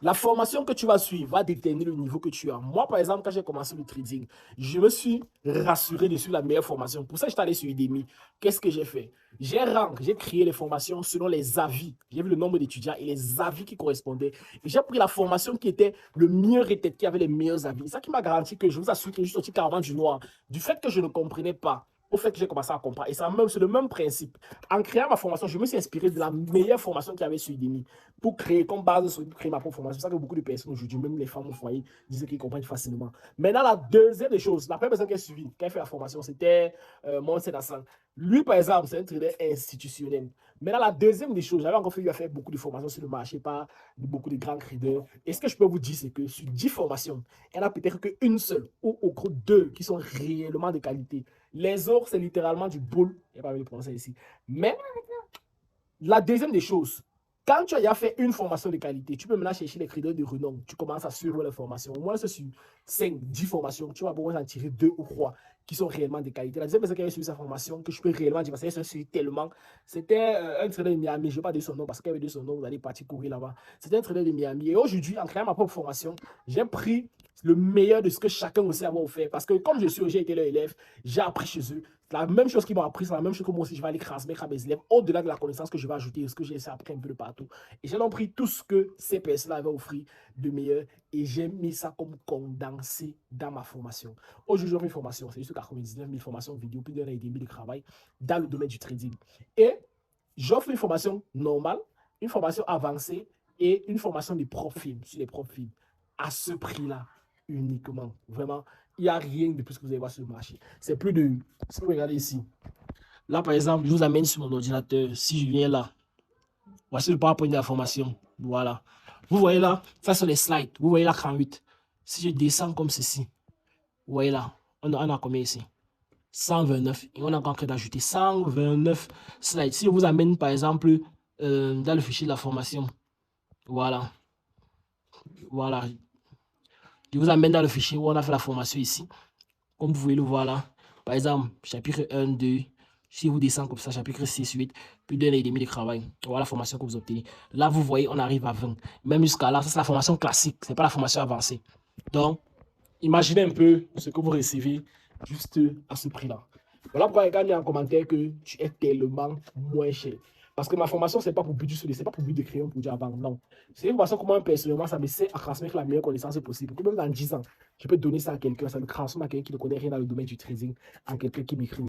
La formation que tu vas suivre va déterminer le niveau que tu as. Moi, par exemple, quand j'ai commencé le trading, je me suis rassuré de suivre la meilleure formation. Pour ça, je suis allé sur Udemy. Qu'est-ce que j'ai fait? J'ai créé les formations selon les avis. J'ai vu le nombre d'étudiants et les avis qui correspondaient. Et j'ai pris la formation qui était le mieux rated, qui avait les meilleurs avis. C'est ça qui m'a garanti que je vous assure que je suis sorti carrément du noir. Du fait que je ne comprenais pas, au fait que j'ai commencé à comprendre. Et c'est le même principe. En créant ma formation, je me suis inspiré de la meilleure formation qu'il y avait sur Udemy pour créer comme base, pour créer ma propre formation. C'est ça que beaucoup de personnes aujourd'hui, même les femmes au foyer, disaient qu'ils comprennent facilement. Maintenant, la deuxième des choses, la première personne qui a suivi, qui a fait la formation, c'était Monsen Hassan. Lui, par exemple, c'est un trader institutionnel. Maintenant, la deuxième des choses, j'avais encore fait, lui a fait beaucoup de formations sur le marché par beaucoup de grands traders. Et ce que je peux vous dire, c'est que sur 10 formations, il n'y en a peut-être qu'une seule ou au gros deux qui sont réellement de qualité. Les autres, c'est littéralement du bull. Il n'y a pas de prononcer ici. Mais la deuxième des choses, quand tu as fait une formation de qualité, tu peux maintenant chercher les critères de renom. Tu commences à suivre les formations. Au moins, c'est sur 5, 10 formations, tu vas pouvoir en tirer 2 ou 3 qui sont réellement de qualité. La deuxième personne qui avait suivi sa formation, que je peux réellement dire, parce qu'elle suivi tellement, c'était un trader de Miami. Je ne vais pas dire son nom parce qu'elle avait dit son nom, vous allez partir courir là-bas. C'était un trader de Miami. Et aujourd'hui, en créant ma propre formation, j'ai pris le meilleur de ce que chacun aussi a offert. Parce que comme j'ai été leur élève, j'ai appris chez eux. La même chose qu'ils m'ont appris, c'est la même chose que moi aussi je vais aller transmettre à mes élèves, au-delà de la connaissance que je vais ajouter, ce que j'ai appris un peu de partout. Et j'ai donc pris tout ce que ces personnes avaient offert de meilleur et j'ai mis ça comme condensé dans ma formation. Aujourd'hui, j'offre une formation, c'est juste 99 000 formations vidéo, plus d'un an et demi de travail dans le domaine du trading. Et j'offre une formation normale, une formation avancée et une formation de profil, sur les profils, à ce prix-là uniquement. Vraiment, il n'y a rien de plus que vous allez voir sur le marché. C'est plus de... Si vous regardez ici, là par exemple, je vous amène sur mon ordinateur. Si je viens là, voici le PowerPoint de la formation. Voilà. Vous voyez là, ça sont les slides. Vous voyez l'écran 8. Si je descends comme ceci, vous voyez là, on a combien ici? 129. Et on a encore d'ajouter 129 slides. Si je vous amène par exemple dans le fichier de la formation, voilà. Voilà. Je vous amène dans le fichier où on a fait la formation ici. Comme vous pouvez le voir là. Par exemple, chapitre 1, 2. Si vous descendez comme ça, chapitre 6, 8, plus d'un an et demi de travail. Voilà la formation que vous obtenez. Là, vous voyez, on arrive à 20. Même jusqu'à là, ça c'est la formation classique. Ce n'est pas la formation avancée. Donc, imaginez un peu ce que vous recevez juste à ce prix-là. Voilà pourquoi il y a en commentaire que tu es tellement moins cher. Parce que ma formation, ce n'est pas pour but du solide, ce n'est pas pour but de créer un produit à vendre. Non. C'est une façon comment personnellement, ça me sert à transmettre la meilleure connaissance possible. Que même dans 10 ans, je peux donner ça à quelqu'un, ça me transforme à quelqu'un qui ne connaît rien dans le domaine du trading, à quelqu'un qui m'écrit.